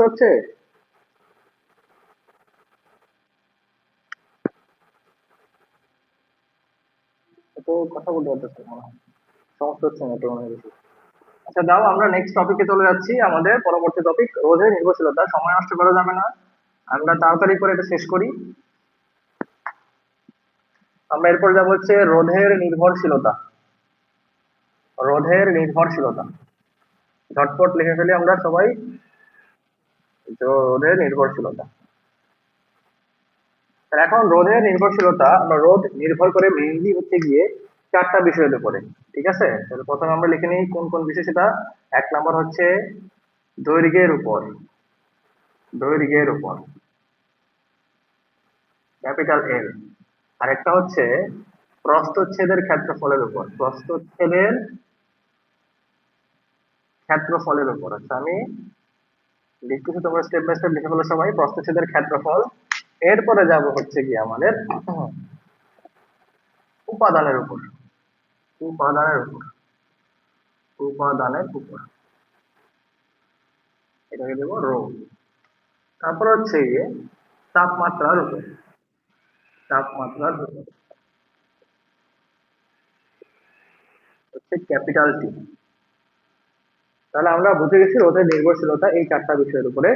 হচ্ছে তো কথা বলতে পারতেছি না, মনে হয় সমস্যা হচ্ছে না, মনে হয় বেশি। আচ্ছা দাও, আমরা নেক্সট টপিকে চলে যাচ্ছি। আমাদের পরবর্তী টপিক রোধের নির্ভরশীলতা। সময় নষ্ট করা যাবে না, আমরা তাড়াতাড়ি করে এটা শেষ করি। আমরা এরপর যাব হচ্ছে রোধের নির্ভরশীলতা। রোধের নির্ভরশীলতা ঝটপট লিখে ফেলি আমরা সবাই। রোধের নির্ভরশীলতা। এখন রোধের নির্ভরশীলতা, আমরা রোধ নির্ভর করে মেইনলি হচ্ছে গিয়ে চারটা বিষয়ের উপরে। ঠিক আছে, তাহলে প্রথমে আমরা লিখে নিই কোন কোন বিষয় সেটা। এক নাম্বার হচ্ছে দৈর্ঘ্যের উপর, দৈর্ঘ্যের উপর ক্যাপিটাল এল। আরেকটা হচ্ছে প্রস্থচ্ছেদের ক্ষেত্রফলের উপর, প্রস্থচ্ছেদের ক্ষেত্রফলের উপর। আচ্ছা আমি লিখতেছি, তোমরা স্টেপ বাই স্টেপ লিখে ফেলো সবাই। প্রস্থচ্ছেদের ক্ষেত্রফল। এরপরে যাব হচ্ছে গিয়ে আমাদের উপাদানের উপর, উপাদানের উপর, উপাদানের উপর, এটাকে দেবো রো। তারপর হচ্ছে গিয়ে তাপমাত্রার উপর, তাপমাত্রার উপর হচ্ছে ক্যাপিটাল টি। তাহলে আমরা বুঝে গেছি রোধের নির্ভরশীলতা এই চারটা বিষয়ের উপরে।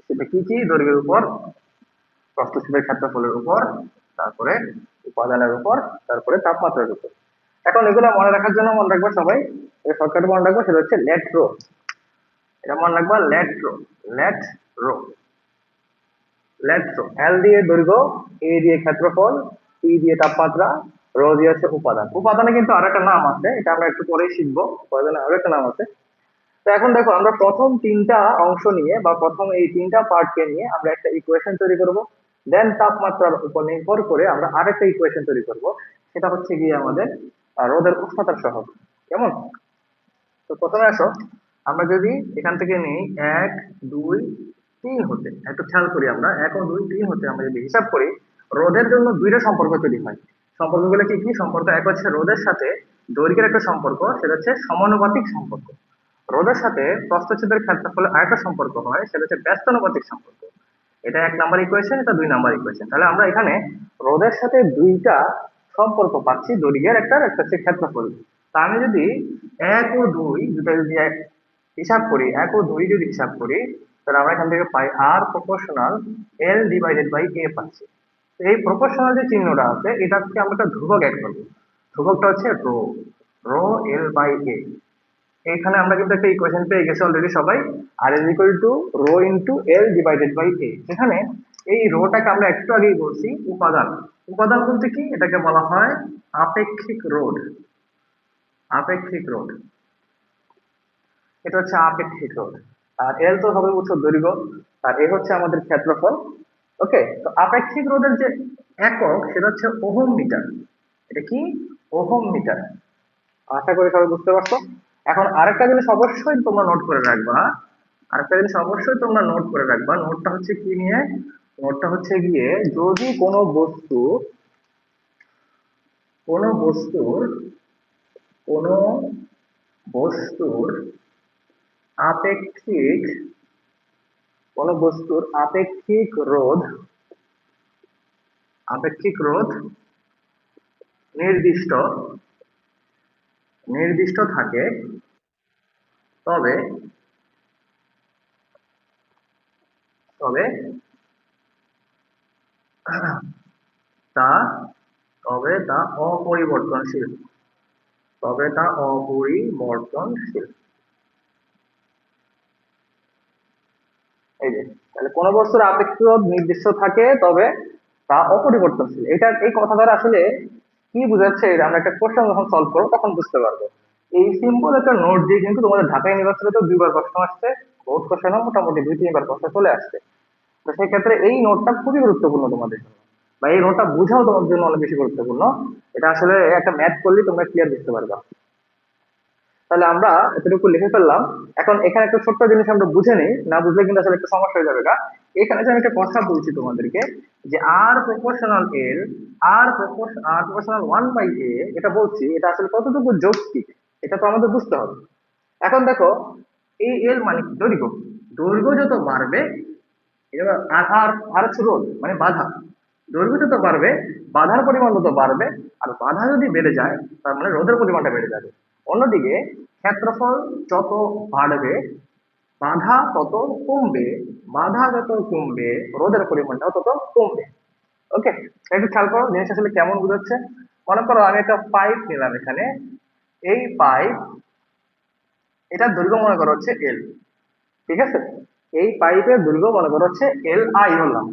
সেটা কি কি? দৈর্ঘ্যের উপর, প্রস্থচ্ছেদের ক্ষেত্রফলের উপর, তারপরে উপাদানের উপর, তারপরে তাপমাত্রার উপর। এখন এগুলো মনে রাখার জন্য মনে রাখবো সবাই, শর্টকাটে মনে রাখবো, সেটা হচ্ছে লেট রো। এটা মনে রাখবা, let rho, let rho, let rho. L দিয়ে দৈর্ঘ্য, এ দিয়ে ক্ষেত্রফল, টি দিয়ে তাপমাত্রা, রো দিয়ে হচ্ছে উপাদান। উপাদানে কিন্তু আরেকটা নাম আছে, এটা আমরা একটু পরেই শিখবো। উপাদানে আরেকটা নাম আছে। তো এখন দেখো, আমরা প্রথম তিনটা অংশ নিয়ে বা প্রথম এই তিনটা পার্টকে নিয়ে আমরা একটা ইকুয়েশন তৈরি করব। দেন তাপমাত্রার উপর নির্ভর করে আমরা আরেকটা ইকুয়েশন তৈরি করব, সেটা হচ্ছে গিয়ে আমাদের রোদের উষ্ণতার সহগ। কেমন? তো প্রথমে আসো, আমরা যদি এখান থেকে নিই এক, দুই, তিন হতে, একটু খেয়াল করি, আমরা এক ও দুই, তিন হতে আমরা যদি হিসাব করি, রোধের জন্য দুইটা সম্পর্ক তৈরি হয়। সম্পর্কগুলো কি কি সম্পর্ক? এক হচ্ছে রোধের সাথে দৈর্ঘ্যের একটা সম্পর্ক, সেটা হচ্ছে সমানুপাতিক সম্পর্ক। রোধের সাথে প্রস্থচ্ছেদের ক্ষেত্রফলের আরেকটা সম্পর্ক হয়, সেটা হচ্ছে ব্যস্তানুপাতিক সম্পর্ক। এটা এক নাম্বার ইকুয়েশন, এটা দুই নাম্বার ইকুয়েশন। তাহলে আমরা এখানে রোধের সাথে দুইটা সম্পর্ক পাচ্ছি, দৈর্ঘ্যের একটা, একটা হচ্ছে ক্ষেত্রফল। তা আমি যদি এক ও দুই দুটা যদি হিসাব করি, এক ও দুই যদি হিসাব করি, তাহলে আমরা এখান থেকে পাই আর প্রপোর্শনাল এল ডিভাইডেড বাই এ পাচ্ছি। তো এই প্রপোর্শনাল যে চিহ্নটা আছে, এটা থেকে আমরা একটা ধ্রুবক অ্যাড করবো। ধ্রুবকটা হচ্ছে rho, rho L by A. এখানে আমরা কিন্তু একটা ইকুয়েশন পেয়ে গেছি অলরেডি সবাই। R is equal to rho into L divided by A. এখানে এই রোটাকে আমরা একটু আগেই বলছি উপাদান। উপাদান বলতে কি? এটাকে বলা হয় আপেক্ষিক রোধ, আপেক্ষিক রোধ। এটা হচ্ছে আপেক্ষিক রোধ। আর এল তো হবে হচ্ছে দৈর্ঘ্য, আর এ হচ্ছে আমাদের ক্ষেত্রফল। ওকে, তো আপেক্ষিক রোধের যে একক, সেটা হচ্ছে ওহম মিটার। এটা কি? Ohm metre. আশা করি সবাই বুঝতে পারছো। এখন আরেকটা জিনিস অবশ্যই তোমরা নোট করে রাখবা, আরেকটা জিনিস অবশ্যই তোমরা নোট করে রাখবা। নোটটা হচ্ছে কি নিয়ে? নোটটা হচ্ছে গিয়ে, যদি কোনো বস্তু, কোনো বস্তুর, কোনো বস্তুর আপেক্ষিক, কোনো বস্তুর আপেক্ষিক রোধ, আপেক্ষিক রোধ নির্দিষ্ট, নির্দিষ্ট থাকে, তবে, তবে তা, তবে তা অপরিবর্তনশীল, তবে তা অপরিবর্তনশীল। এই যে, তাহলে কোন বস্তুর আপেক্ষিক রোধ নির্দিষ্ট থাকে তবে তা অপরিবর্তনশীল। এটা, এই কথা দ্বারা আসলে কি বোঝাচ্ছে, এটা আমরা একটা কোশ্চেন যখন সলভ করবো তখন বুঝতে পারবো। এই সিম্পল একটা নোট দিয়ে কিন্তু তোমাদের ঢাকা ইউনিভার্সিটিতে দুইবার প্রশ্ন আসছে, বোর্ড কোশ্চেনও মোটামুটি দুই তিনবার প্রশ্ন চলে আসছে। তো সেই ক্ষেত্রে এই নোটটা খুবই গুরুত্বপূর্ণ তোমাদের জন্য, বা এই নোটটা বোঝাও তোমাদের জন্য অনেক বেশি গুরুত্বপূর্ণ। এটা আসলে একটা ম্যাথ করলে তোমরা ক্লিয়ার বুঝতে পারবা। তাহলে আমরা এতটুকু লিখে ফেললাম। এখন এখানে একটা ছোট্ট জিনিস আমরা বুঝে নিই, না বুঝলে কিন্তু আসলে একটা সমস্যা হয়ে যাবে গা। এখানে যে আমি একটা কথা বলছি তোমাদেরকে, যে R proportional L, R proportional one by A, এটা বলছি, এটা আসলে কতটুকু যৌক্তিক, এটা তো আমাদের বুঝতে হবে। এখন দেখো, এই এল মানে কি? দৈর্ঘ্য। দৈর্ঘ্য যত বাড়বে, এবার আর আর আর হচ্ছে রোধ মানে বাধা। দৈর্ঘ্য যত বাড়বে বাধার পরিমাণ তত বাড়বে, আর বাধা যদি বেড়ে যায় তার মানে রোধের পরিমাণটা বেড়ে যাবে। অন্যদিকে ক্ষেত্রফল যত বাড়বে বাধা তত কমবে, বাধা যত কমবে রোধের পরিমাণটাও তত কমবে। ওকে, একটু খেয়াল করো জিনিস আসলে কেমন বোঝাচ্ছে। মনে করো আমি একটা পাইপ নিলাম এখানে, এই পাইপ, এটার দৈর্ঘ্য মনে করো হচ্ছে এল, ঠিক আছে? এই পাইপের দৈর্ঘ্য মনে করো হচ্ছে এল আই বললাম।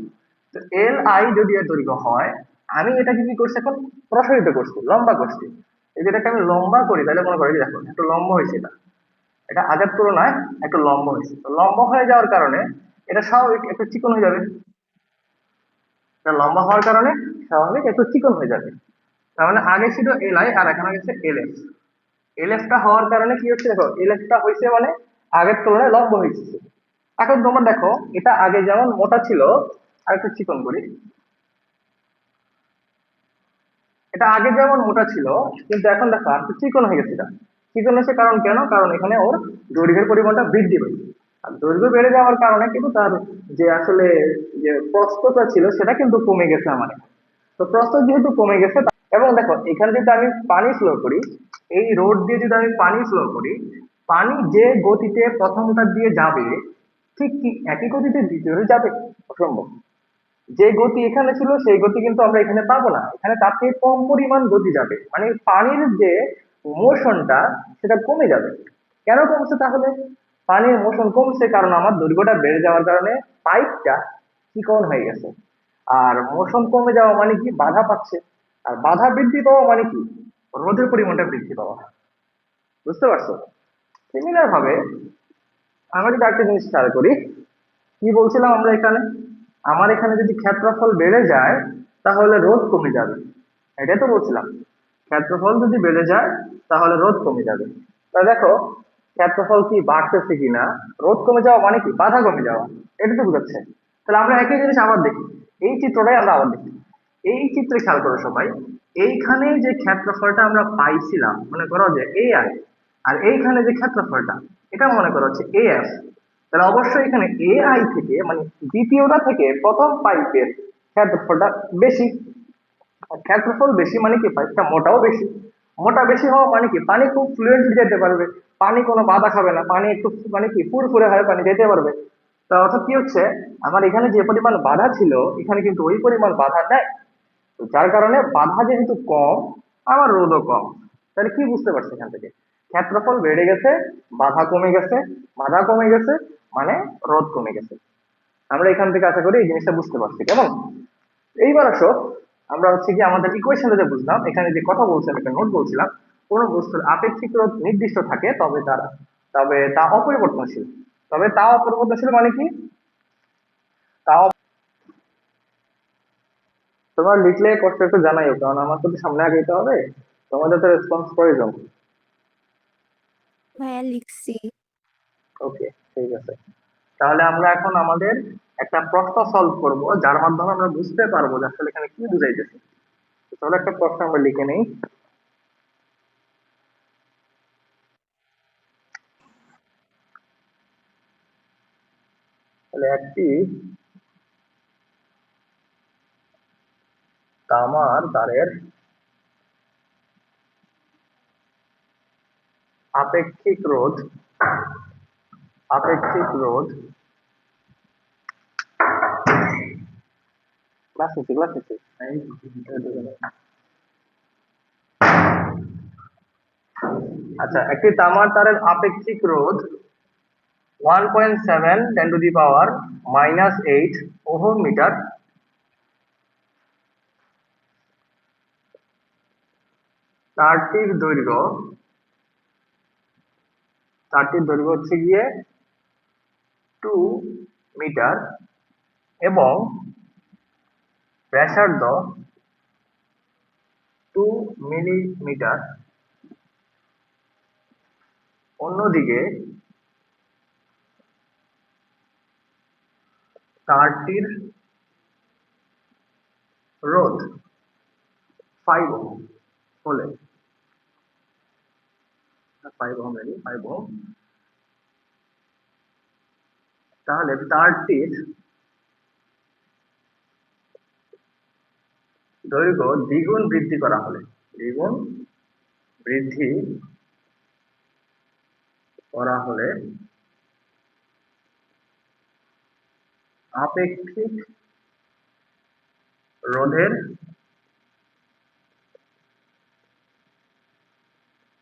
তো এল আই যদি এর দৈর্ঘ্য হয়, আমি এটাকে কি করছি এখন, প্রসারিত করছি, লম্বা করছি। এই যেটাকে আমি লম্বা করি তাহলে মনে করো এই যে দেখো একটু লম্বা হয়েছে, এটা এটা আগের তুলনায় একটু লম্বা হয়েছে। তো লম্বা হয়ে যাওয়ার কারণে এটা স্বাভাবিক একটু চিকন হয়ে যাবে। এটা লম্বা হওয়ার কারণে স্বাভাবিক একটু চিকন হয়ে যাবে। তার মানে আগে ছিল এল আই আর এখন হচ্ছে এল এফ। এল এফ টা হওয়ার কারণে কি হচ্ছে দেখো, এল এফ টা হয়েছে মানে আগের তুলনায় লম্বা হয়েছে। এখন তোমরা দেখো এটা আগে যেমন মোটা ছিল, আর একটু চিকন করি, এটা আগে যেমন মোটা ছিল কিন্তু এখন দেখো আর একটু চিকন হয়ে গেছে। এটা চিকন হয়েছে কারণ কেন, কারণ এখানে ওর দৈর্ঘ্যের পরিমাণটা বৃদ্ধি পেয়েছে। আর দৈর্ঘ্য বেড়ে যাওয়ার কারণে কিন্তু তার যে আসলে যে প্রস্থটা ছিল সেটা কিন্তু কমে গেছে আমার এখানে। তো প্রস্থ যেহেতু কমে গেছে এবং দেখো এখানে যদি আমি পানি ফ্লো করি, এই রোড দিয়ে যদি আমি পানি ফ্লো করি, পানি যে গতিতে প্রথমটা দিয়ে যাবে ঠিক কি একই গতিতে দ্বিতীয়তে যাবে? অসম্ভব। যে গতি এখানে ছিল সেই গতি কিন্তু আমরা এখানে পাবো না, এখানে তার থেকে কম পরিমাণ গতি যাবে, মানে পানির যে মোশনটা সেটা কমে যাবে। কেন কমছে তাহলে? পানির মোশন কমছে কারণ আমার দৈর্ঘ্যটা বেড়ে যাওয়ার কারণে পাইপটা চিকন হয়ে গেছে। আর মোশন কমে যাওয়া মানে কি, বাধা পাচ্ছে। আর বাধা বৃদ্ধি পাওয়া মানে কি, রোধের পরিমাণটা বৃদ্ধি পাওয়া। বুঝতে পারছো? সিমিলার ভাবে আমরা যদি একটা জিনিস খেয়াল করি, কি বলছিলাম আমরা এখানে, আমার এখানে যদি ক্ষেত্রফল বেড়ে যায় তাহলে রোধ কমে যাবে, এটাই তো বলছিলাম। ক্ষেত্রফল যদি বেড়ে যায় তাহলে রোধ কমে যাবে। তা দেখো ক্ষেত্রফল কি বাড়তেছে কিনা, রোধ কমে যাওয়া মানে কি, বাধা কমে যাওয়া, এটা তো বোঝাচ্ছে। তাহলে আমরা একই জিনিস আবার দেখি, এই চিত্রটাই আমরা আবার দেখি। এই চিত্রে খেয়াল করো সবাই, এইখানে যে ক্ষেত্রফলটা আমরা পাইছিলাম মনে করো যে এ আই, আর এইখানে যে ক্ষেত্রফলটা এটা মনে করো হচ্ছে এ এফ। তাহলে অবশ্যই এখানে এ আই থেকে মানে দ্বিতীয়টা থেকে প্রথম পাইপের ক্ষেত্রফলটা বেশি। আর ক্ষেত্রফল বেশি মানে কি, পাইপটা মোটাও বেশি। মোটা বেশি হওয়া মানে কি, পানি খুব ফ্লুয়েন্টলি যেতে পারবে, পানি কোনো বাধা খাবে না, পানি একটু মানে কি ফুরফুরে ভাবে পানি যেতে পারবে। তা অর্থাৎ কি হচ্ছে, আমার এখানে যে পরিমাণ বাধা ছিল এখানে কিন্তু ওই পরিমাণ বাধা নেই। তো যার কারণে বাধা যেহেতু কম, আমার রোধও কম। তাহলে কি বুঝতে পারছি এখান থেকে, ক্ষেত্রফল বেড়ে গেছে, বাধা কমে গেছে, বাধা কমে গেছে মানে রোধ কমে গেছে। আমরা এখান থেকে আশা করি এই জিনিসটা বুঝতে পারছি, কেমন? এইবার আসো, আমরা হচ্ছে কি আমাদের ইকুয়েশনে যে বুঝলাম, এখানে যে কথা বলছিলাম একটা নোট বলছিলাম, কোন বস্তুর আপেক্ষিক রোধ নির্দিষ্ট থাকে তবে তা অপরিবর্তনশীল। তবে তা অপরিবর্তনশীল মানে কি, তা তোমার লিখলে কষ্ট একটু জানাইও, কারণ আমার তো সামনে আগে যেতে হবে, তোমাদের তো রেসপন্স প্রয়োজন। ভাইয়া লিখছি। ওকে, ঠিক আছে। তাহলে আমরা এখন আমাদের একটা প্রশ্ন সলভ করব যার মাধ্যমে আমরা বুঝতে পারবো যে আসলে এখানে কি বুঝাইতেছে। তাহলে একটা প্রশ্ন আমরা লিখে নেই। তাহলে একটি তামার তারের আপেক্ষিক রোধ, আপেক্ষিক রোধ, ক্লাস নিচ্ছি ক্লাস নিচ্ছি। আচ্ছা, একটি তামার তারের আপেক্ষিক রোধ 1.7 10⁻⁻8 ওহম মিটার। তারটির দৈর্ঘ্য, তারটির দৈর্ঘ্য হচ্ছে গিয়ে 2 মিটার এবং ব্যাসার্ধ 2 মিলিমিটার। অন্যদিকে তারটির রোধ 5 ওহম হলে, 5 ওহম রেডি, 5 ওহম তাহলে তারটির দৈর্ঘ্য দ্বিগুণ বৃদ্ধি করা হলে, দ্বিগুণ বৃদ্ধি করা হলে আপেক্ষিক রোধের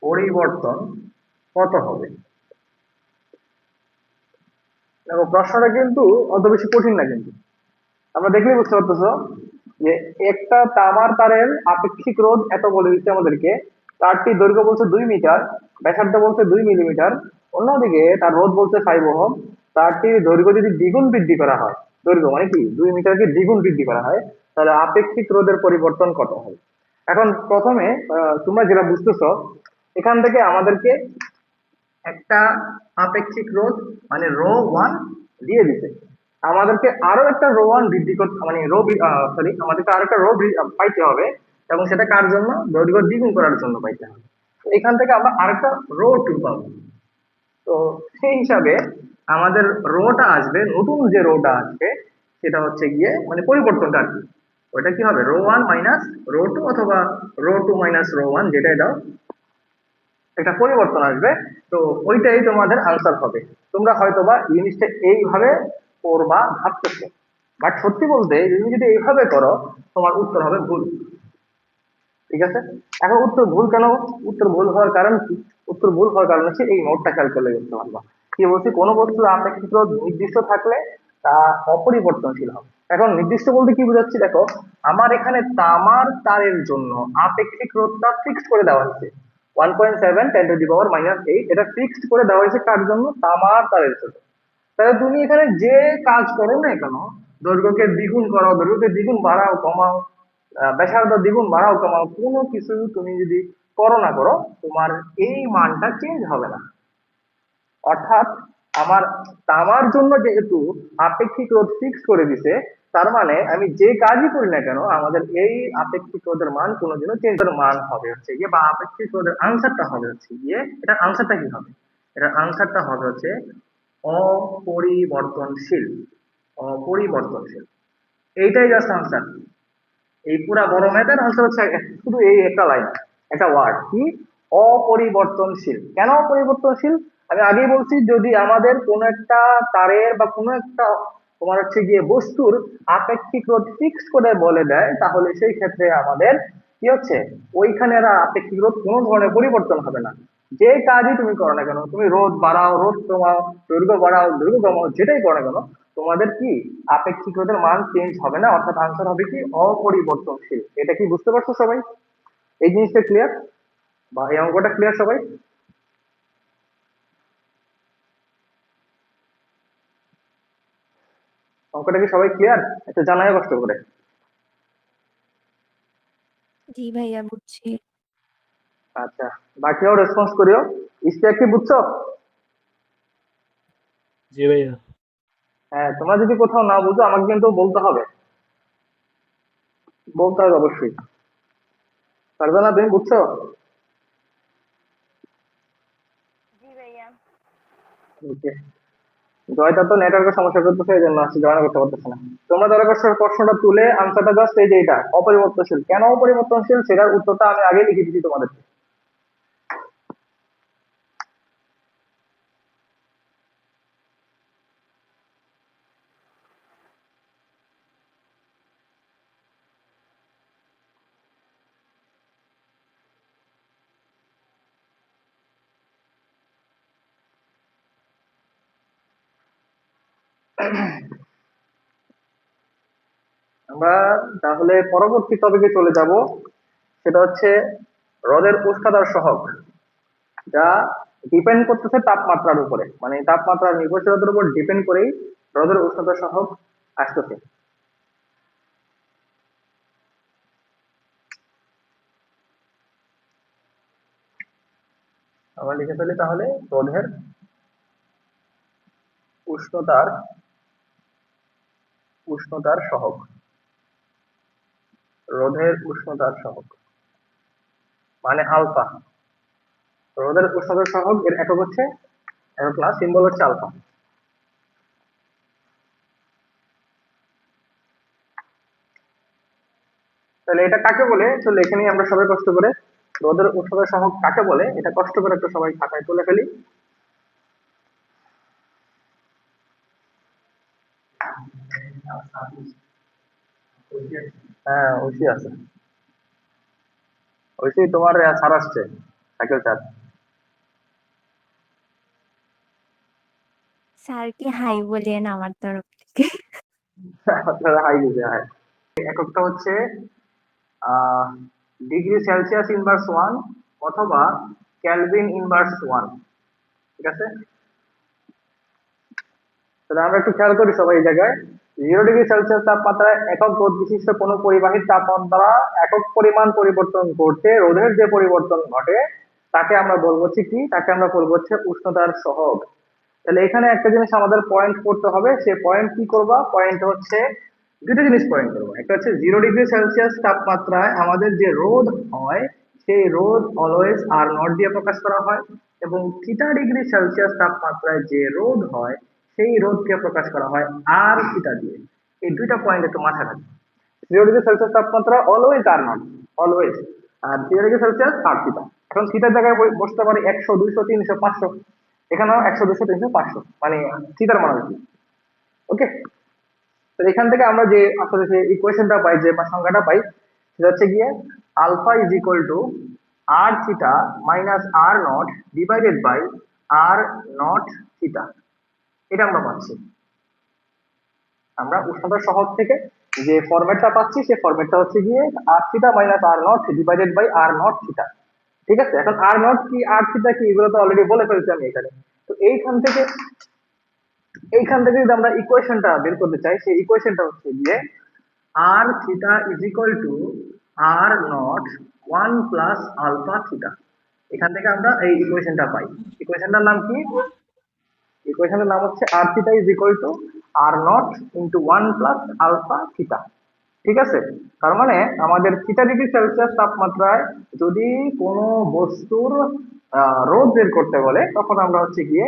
পরিবর্তন কত হবে? দেখো প্রশ্নটা কিন্তু অত বেশি কঠিন না, কিন্তু আমরা দেখলেই বুঝতে পারতেছো যে একটা তামার তারের আপেক্ষিক রোধ এত বলে দিচ্ছে আমাদেরকে, তারটির দৈর্ঘ্য বলছে 2 মিটার, ব্যাসার্ধ বলছে 2 মিলিমিটার, অন্যদিকে তার রোধ বলছে 5 ওহম। তারটির দৈর্ঘ্য যদি দ্বিগুণ বৃদ্ধি করা হয়, দৈর্ঘ্য মানে কি 2 মিটারকে দ্বিগুণ বৃদ্ধি করা হয়, তাহলে আপেক্ষিক রোধের পরিবর্তন কত হবে? এখন প্রথমে তোমরা যেটা বুঝতেছো, এখান থেকে আমাদেরকে একটা আপেক্ষিক রোধ মানে ρ1 দিয়ে দিতে, আমাদেরকে আরো একটা ρ1 বৃদ্ধি করতে, মানে সরি, আমাদেরকে আরো একটা পাইতে হবে, এবং সেটা কার জন্য? দৈর্ঘ্য দ্বিগুণ করার জন্য পাইতে হবে। তো এখান থেকে আমরা আরেকটা ρ2 পাবো। তো সেই হিসাবে আমাদের রোটা আসবে, নতুন যে রোটা আসবে সেটা হচ্ছে গিয়ে মানে পরিবর্তনটা আর কি, ওইটা কি হবে? ρ1 মাইনাস ρ2, অথবা ρ2 মাইনাস ρ1, যেটাই দাও একটা পরিবর্তন আসবে। তো ওইটাই তোমাদের আনসার হবে। তোমরা হয়তোবা জিনিসটা এইভাবে করবা ভাবতেছো, বাট সত্যি বলতে তুমি যদি এইভাবে করো তোমার উত্তর হবে ভুল। ঠিক আছে, এখন উত্তর ভুল কেন? উত্তর ভুল হওয়ার কারণ কি? উত্তর ভুল হওয়ার কারণ হচ্ছে এই নোটটা খেয়াল করলে বুঝতে পারবা। কি বলছি? কোনো বস্তুর আপেক্ষিক রোধ নির্দিষ্ট থাকলে তা অপরিবর্তনশীল হবে। এখন নির্দিষ্ট বলতে কি বোঝাচ্ছি দেখো, আমার এখানে তামার তারের জন্য আপেক্ষিক রোধটা ফিক্সড করে দেওয়া হয়েছে 1.7 10⁻⁻8, এটা ফিক্সড করে দেওয়া হয়েছে কার জন্য? তামার তারের জন্য। তাহলে তুমি এখানে যে কাজ করো না কেন, দৈর্ঘ্যকে দ্বিগুণ করো, দৈর্ঘ্যকে দ্বিগুণ বাড়াও কমাও, ব্যাসার্ধ দ্বিগুণ বাড়াও কমাও, কোনো কিছু তুমি যদি করো না করো, তোমার এই মানটা চেঞ্জ হবে না। অর্থাৎ আমার তামার জন্য যেহেতু আপেক্ষিক রোধ ফিক্স করে দিছে, তার মানে আমি যে কাজই করি না কেন আমাদের এই আপেক্ষিক রোধের মান কোনোদিনও চেঞ্জ মান হবে হচ্ছে গিয়ে, বা আপেক্ষিক রোধের আনসারটা হবে হচ্ছে গিয়ে, এটার আনসারটা কি হবে? এটার আনসারটা হবে হচ্ছে অপরিবর্তনশীল। অপরিবর্তনশীল, এইটাই জাস্ট আনসার। এই পুরা বড় ম্যাথের আনসার হচ্ছে শুধু এই একটা লাইন, একটা ওয়ার্ড কি? অপরিবর্তনশীল। কেন অপরিবর্তনশীল? আমি আগেই বলছি, যদি আমাদের কোন একটা তারের বা কোন একটা তোমার হচ্ছে গিয়ে বস্তুর আপেক্ষিক রোধ ফিক্স করে বলে দেয়, তাহলে সেই ক্ষেত্রে আমাদের কি হচ্ছে, ওইখানে আর আপেক্ষিক রোধ কোনো ধরনের পরিবর্তন হবে না। যে কাজই তুমি করো না কেন, তুমি রোধ বাড়াও, রোধ কমাও, দৈর্ঘ্য বাড়াও, দৈর্ঘ্য কমাও, যেটাই করো না কেন, তোমাদের কি আপেক্ষিক রোধের মান চেঞ্জ হবে না। অর্থাৎ আনসার হবে কি? অপরিবর্তনশীল। এটা কি বুঝতে পারছো সবাই? এই জিনিসটা ক্লিয়ার, বা এই অঙ্কটা ক্লিয়ার সবাই? অঙ্কটা কি সবাই ক্লিয়ার? একটু জানাই কষ্ট করে। জি ভাইয়া, বুঝছি। আচ্ছা, বাকিরাও রেসপন্স করিও। ইশতিয়াক কি বুঝছো? জি ভাইয়া। হ্যাঁ, তোমরা যদি কোথাও না বুঝো আমাকে কিন্তু বলতে হবে, বলতে হবে অবশ্যই। ফারজানা তুমি বুঝছো? জি ভাইয়া। ওকে। জয়টা তো নেটওয়ার্কের সমস্যা করতেছে, এই জন্য আসছে জয়েন করতে পারতেছে না। তোমরা দয়া করে প্রশ্নটা তুলে আনসারটা জাস্ট এই যে এটা অপরিবর্তনশীল, কেন অপরিবর্তনশীল সেটার উত্তরটা আমি আগে লিখে দিচ্ছি তোমাদেরকে। আমরা তাহলে পরবর্তী টপিকে চলে যাব, সেটা হচ্ছে রোদের উষ্ণতার সহগ, যা ডিপেন্ড করতেছে তাপমাত্রার উপরে, মানে তাপমাত্রার নির্ভরশীলতার উপর ডিপেন্ড করেই রোদের উষ্ণতার সহগ আসতেছে। আমরা লিখে ফেলি তাহলে, রোদের উষ্ণতার উষ্ণতার সহগ, রোদের উষ্ণতার সহগ মানে আলফা। রোদের উষ্ণতার সহগ এর একক হচ্ছে, একক না, সিম্বল হচ্ছে আলফা। তাহলে এটা কাকে বলে তো লিখে নিই আমরা সবাই কষ্ট করে। রোদের উষ্ণতা সহগ কাকে বলে এটা কষ্ট করে একটু সবাই খাতায় তুলে ফেলি। হ্যাঁ ঐশী আছে, ঐশী তোমার স্যার আসছে, সাইকেল স্যার। স্যারকে হাই বলিয়েন আমার তরফ থেকে। আপনারা হাই দিতে হয়। এককটা হচ্ছে ডিগ্রি সেলসিয়াস ইনভার্স ওয়ান অথবা ক্যালভিন ইনভার্স ওয়ান। ঠিক আছে, তাহলে আমরা একটু খেয়াল করি সবাই এই জায়গায়। 0 ডিগ্রি সেলসিয়াস তাপমাত্রায় একক রোধ বিশিষ্ট কোনো পরিবাহীর তাপমাত্রা একক পরিমাণ পরিবর্তন করতে রোধের যে পরিবর্তন ঘটে তাকে আমরা বলবো হচ্ছে কি, তাকে আমরা বলবো হচ্ছে উষ্ণতার সহগ। তাহলে এখানে একটা জিনিস আমাদের পয়েন্ট করতে হবে, সে পয়েন্ট কি করবা, পয়েন্ট হচ্ছে দুটো জিনিস পয়েন্ট করবো। একটা হচ্ছে 0 ডিগ্রি সেলসিয়াস তাপমাত্রায় আমাদের যে রোধ হয় সেই রোধ অলওয়েজ আর নট দিয়ে প্রকাশ করা হয়, এবং θ ডিগ্রি সেলসিয়াস তাপমাত্রায় যে রোধ হয় সেই রোধকে প্রকাশ করা হয় আর থিটা দিয়ে। এই দুইটা পয়েন্ট একটু মাথায় রাখবে। 0 ডিগ্রি সেলসিয়াস তাপমাত্রা অলওয়েজ আর নট, অলওয়েজ, আর 0 ডিগ্রি সেলসিয়াস আর থিটা। এখন থিটার জায়গায় বসতে পারে 100, 200, 300, 500, এখানেও 100, 200, 300, 500, মানে থিটার মান আর কি। ওকে, তো এখান থেকে আমরা যে আসলে যে ইকুয়েশনটা পাই, যে বা সংখ্যাটা পাই, সেটা হচ্ছে গিয়ে alpha is equal to R theta minus R naught divided by R naught theta. এটা আমরা পাচ্ছি। আমরা উষ্ণতা সহগ থেকে যে ফরম্যাটটা পাচ্ছি সেই ফরম্যাটটা হচ্ছে গিয়ে R theta minus R naught divided by R naught theta. ঠিক আছে, এখন আর নট কি আর থিটা কি এগুলো তো অলরেডি বলে ফেলছি আমি এখানে। তো এইখান থেকে যদি আমরা ইকুয়েশনটা বের করতে চাই, সেই ইকুয়েশনটা হচ্ছে গিয়ে R theta is equal to R naught one plus alpha theta. এখান থেকে আমরা এই ইকুয়েশনটা পাই। ইকুয়েশনটার নাম কি? ইকুয়েশনের নাম হচ্ছে R theta is equal to R naught into one plus alpha theta. ঠিক আছে, তার মানে আমাদের θ ডিগ্রি সেলসিয়াস তাপমাত্রায় যদি কোনো বস্তুর রোধ বের করতে বলে তখন আমরা হচ্ছে গিয়ে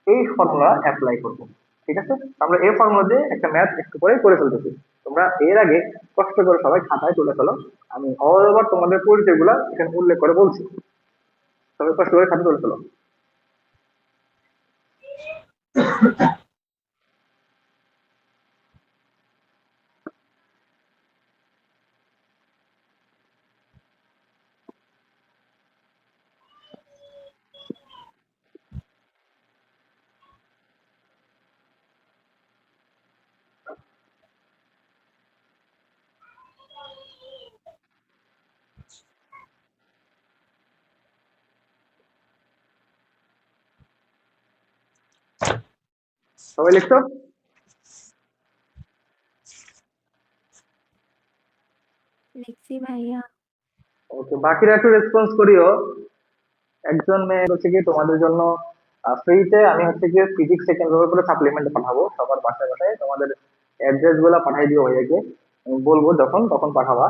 এই ফর্মুলা অ্যাপ্লাই করব। ঠিক আছে, আমরা এই ফর্মুলা দিয়ে একটা ম্যাথ একটু করে করে ফেলতেছি। তোমরা এর আগে কষ্ট করে সবাই খাতায় তুলে ফেলো, আমি অল ওভার তোমাদের পরিচয়গুলো এখানে উল্লেখ করে বলছি, সবাই কষ্ট করে খাতা তুলে ফেলো। সবাই লিখছো? লিখছি ভাইয়া। ওকে, বাকিরা একটু রেসপন্স করিও। একজন মেয়ে হচ্ছে কি তোমাদের জন্য ফ্রিতে আমি হচ্ছে কি ফিজিক্স সেকেন্ড পেপার করে সাপ্লিমেন্ট পাঠাবো সবার বাসায় বাসায়, তোমাদের অ্যাড্রেস গুলো পাঠাই দিও ভাইয়াকে, আমি বলবো যখন তখন পাঠাবা।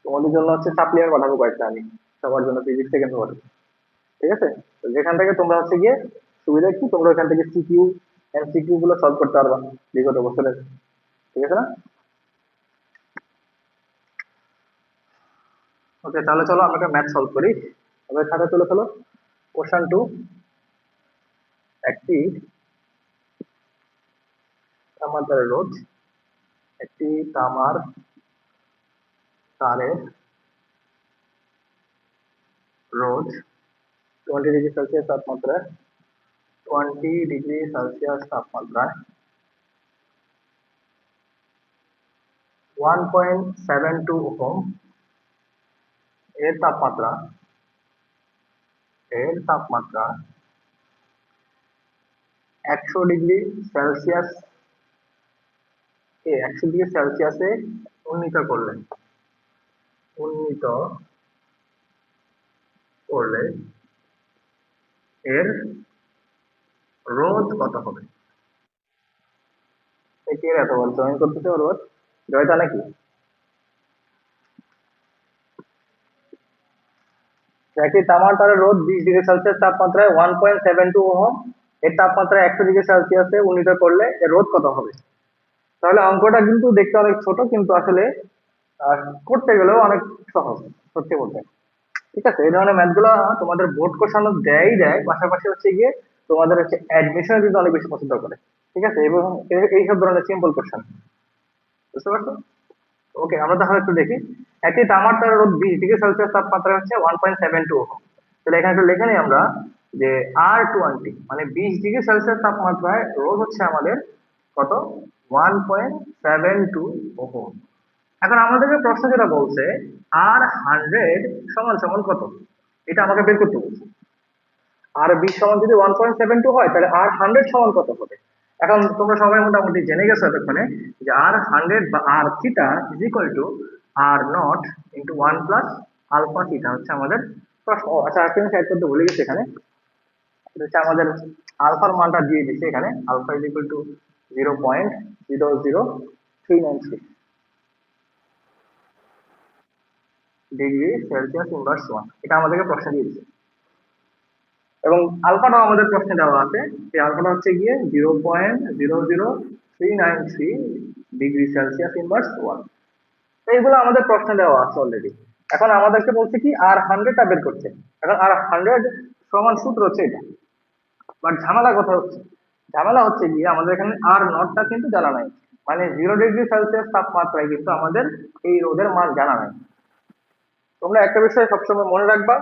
তোমাদের জন্য হচ্ছে সাপ্লিমেন্ট পাঠাবো কয়েকটা আমি সবার জন্য ফিজিক্স সেকেন্ড পেপার। ঠিক আছে, তো যেখান থেকে তোমরা হচ্ছে গিয়ে সুবিধা কি, তোমরা ওখান থেকে সিকিউ এমসিকিউ গুলো সলভ করতে পারবা বিগত বছরের। ঠিক আছে না? ওকে, তাহলে চলো আমরা ম্যাথ সলভ করি। এবার খাতা তুলে ফেলো। কোশ্চেন 2, একটি তামার রোধ, একটি তামার তারের রোধ 20 ডিগ্রি সেলসিয়াস তাপমাত্রায় 20 ডিগ্রি সেলসিয়াস তাপমাত্রায় 1.72 ওহম এর তাপমাত্রা, এর তাপমাত্রা 100 ডিগ্রি সেলসিয়াস 100 ডিগ্রি সেলসিয়াসে উন্নীত করলে, উন্নীত করলে এর রোধ কত হবে? কে এত বল জয়েন করতেছে ওর রোধ, জয়টা নাকি? একটি তামার তারের রোধ 20 ডিগ্রি সেলসিয়াস তাপমাত্রায় 1.72 ওহম এর তাপমাত্রা 100 ডিগ্রি সেলসিয়াসে উন্নীত করলে এর রোধ কত হবে? তাহলে অঙ্কটা কিন্তু দেখতে অনেক ছোট, কিন্তু আসলে আর করতে গেলেও অনেক সহজ, সত্যি বলতে। ঠিক আছে, এই ধরনের ম্যাথ গুলা তোমাদের বোর্ড কোশ্চেন দেয়, পাশাপাশি হচ্ছে গিয়ে তোমাদের হচ্ছে অ্যাডমিশন কিন্তু অনেক বেশি পছন্দ করে। ঠিক আছে, এবং এইসব ধরনের সিম্পল কোশ্চেন, বুঝতে পারছো? ওকে, আমরা তাহলে একটু দেখি। একটি তামার তারের রোধ 20 ডিগ্রি সেলসিয়াস তাপমাত্রা হচ্ছে 1.72 ওহম। তাহলে এখানে একটু লিখে নিই আমরা যে R20 মানে 20 ডিগ্রি সেলসিয়াস তাপমাত্রায় রোধ হচ্ছে আমাদের কত, 1.72 ওহম। এখন আমাদেরকে প্রশ্ন যেটা বলছে R100 সমান সমান কত, এটা আমাকে বের করতে বলছে। R20 সমান যদি 1.72 হয়, তাহলে R100 সমান কত হবে? এখন তোমরা সবাই মোটামুটি জেনে গেছো এতক্ষণে যে R100 বা R theta is equal to R0 into 1 plus alpha theta হচ্ছে আমাদের প্রশ্ন। আচ্ছা, একটা জিনিস অ্যাড করতে ভুলে গেছি এখানে, এটা হচ্ছে আমাদের আলফার মানটা দিয়ে দিচ্ছে এখানে, alpha is equal to 0.00396 degree Celsius inverse 1, এটা আমাদেরকে প্রশ্ন দিয়ে দিচ্ছে। এবং আলফাটাও আমাদের প্রশ্নে দেওয়া আছে, সেই আলফাটা হচ্ছে গিয়ে 0.00393 ডিগ্রি সেলসিয়াস ইনভার্স 1। তো এইগুলো আমাদের প্রশ্নে দেওয়া আছে অলরেডি। এখন আমাদেরকে বলছে কি R100টা বের করছে। এখন R100 সমান সূত্র হচ্ছে এটা, বাট ঝামেলা কথা হচ্ছে, ঝামেলা হচ্ছে গিয়ে আমাদের এখানে R0টা কিন্তু জানা নাই, মানে 0 ডিগ্রি সেলসিয়াস তাপমাত্রায় কিন্তু আমাদের এই রোদের মান জানা নাই। তোমরা একটা বিষয় সবসময় মনে রাখবা,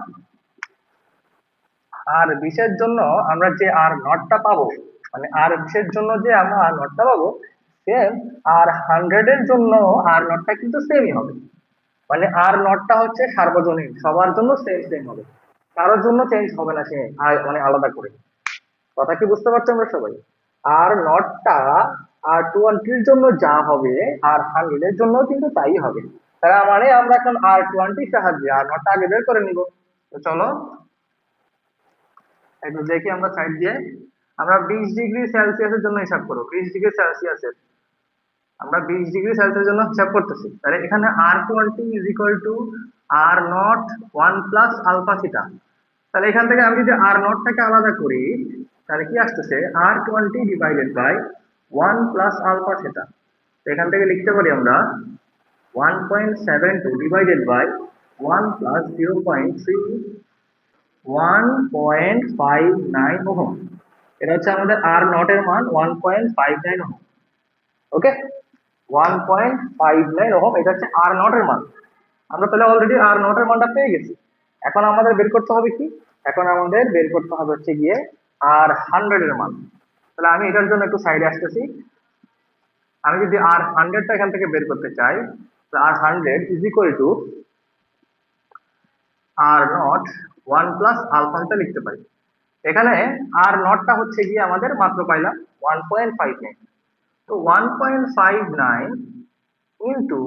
আর বিশের জন্য আমরা যে R0টা পাবো, মানে আর জন্য যে আমরা R0টা পাবো, সেম R100 এর জন্য R0টা কিন্তু সেমই হবে। মানে R0টা হচ্ছে সার্বজনীন, সবার জন্য সেম সেম হবে, কারোর জন্য চেঞ্জ হবে না, সে মানে আলাদা করে। কথা কি বুঝতে পারছো আমরা সবাই? R0টা R20 এর জন্য যা হবে, R100 এর জন্য কিন্তু তাই হবে। তার মানে আমরা এখন R20 সাহায্যে R0টা আগে বের করে নিব। তো চলো একটু দেখি আমরা সাইড দিয়ে। আমরা 20 ডিগ্রি সেলসিয়াসের জন্য হিসাব করবো, 20 ডিগ্রি সেলসিয়াসের, আমরা 20 ডিগ্রি সেলসিয়াসের জন্য হিসাব করতেছি। তাহলে এখানে R20 is equal to R0 1 plus alpha theta. তাহলে এখান থেকে আমি যদি R0টাকে আলাদা করি, তাহলে কি আসতেছে, R20 divided by 1 plus alpha theta. এখান থেকে লিখতে পারি আমরা 1.72 ডিভাইডেড বাই 1 প্লাস 1.59 ওহম। এটা হচ্ছে আমাদের R0 এর মান 1.59 ওহম। ওকে, 1.59 ওহম, এটা হচ্ছে R0 এর মান। আমরা তাহলে অলরেডি R0 এর মানটা পেয়ে গেছি। এখন আমাদের বের করতে হবে কি, এখন আমাদের বের করতে হবে হচ্ছে গিয়ে R100 এর মান। তাহলে আমি এটার জন্য একটু সাইডে আসতেছি। আমি যদি R100টা এখান থেকে বের করতে চাই, তাহলে R100 is equal to R0 1 plus আলফাটা লিখতে পারি। এখানে R0টা হচ্ছে গিয়ে আমাদের মাত্র পাইলাম 1.59। তো 1.59 ইন্টু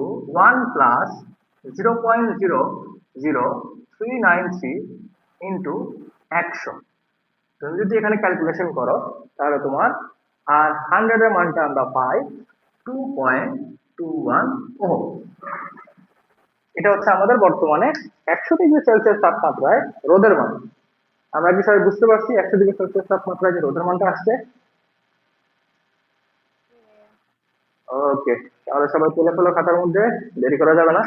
1 প্লাস 0.00393 ইন্টু 100। তুমি যদি এখানে ক্যালকুলেশন করো, তাহলে তোমার R100 এর মানটা আমরা পাই 2.21 ওহম। এটা হচ্ছে আমাদের বর্তমানে 100 ডিগ্রি সেলসিয়াস তাপমাত্রায় রোদের মান। আমরা কি সবাই বুঝতে পারছি 100 ডিগ্রি সেলসিয়াস তাপমাত্রায় যে রোদের মানটা আসছে? ওকে, তাহলে সবাই তুলে ফেলো খাতার মধ্যে, দেরি করা যাবে না।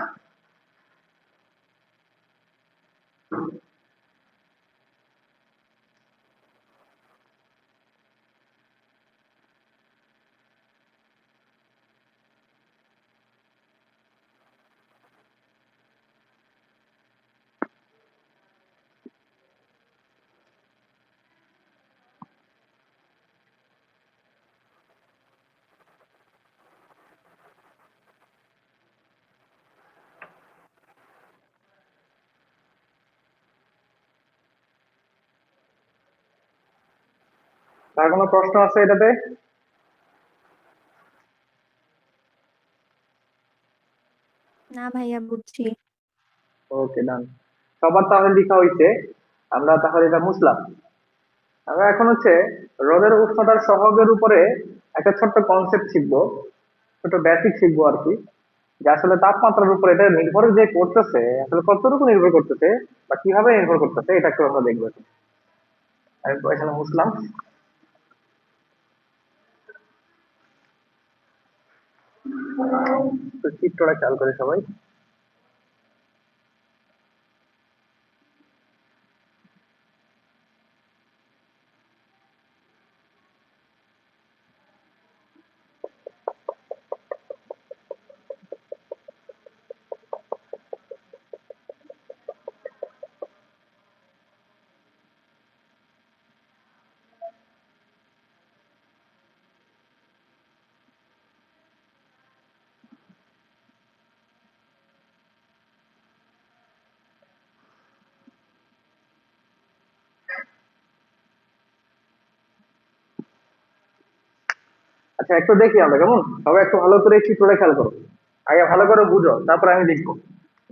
তার কোনো প্রশ্ন আছে এটাতে? না ভাইয়া, বুঝছি। ওকে, ডান। সবার তাহলে লেখা হইছে, আমরা তাহলে এটা মুছলাম। আমরা এখন হচ্ছে রোদের উষ্ণতার সহগের উপরে একটা ছোট্ট কনসেপ্ট শিখবো, ছোট বেসিক শিখবো আর কি, যে আসলে তাপমাত্রার উপর এটা নির্ভর যে করতেছে, আসলে কতটুকু নির্ভর করতেছে বা কিভাবে নির্ভর করতেছে, এটা একটু আমরা দেখবো। আমি তো এখানে মুছলাম। তো চিত্রটা খেয়াল করে সবাই। আচ্ছা, একটু দেখি আমরা কেমন, সবাই একটু ভালো করে চিত্রটা খেয়াল করো, আগে ভালো করে বুঝো, তারপর আমি লিখবো।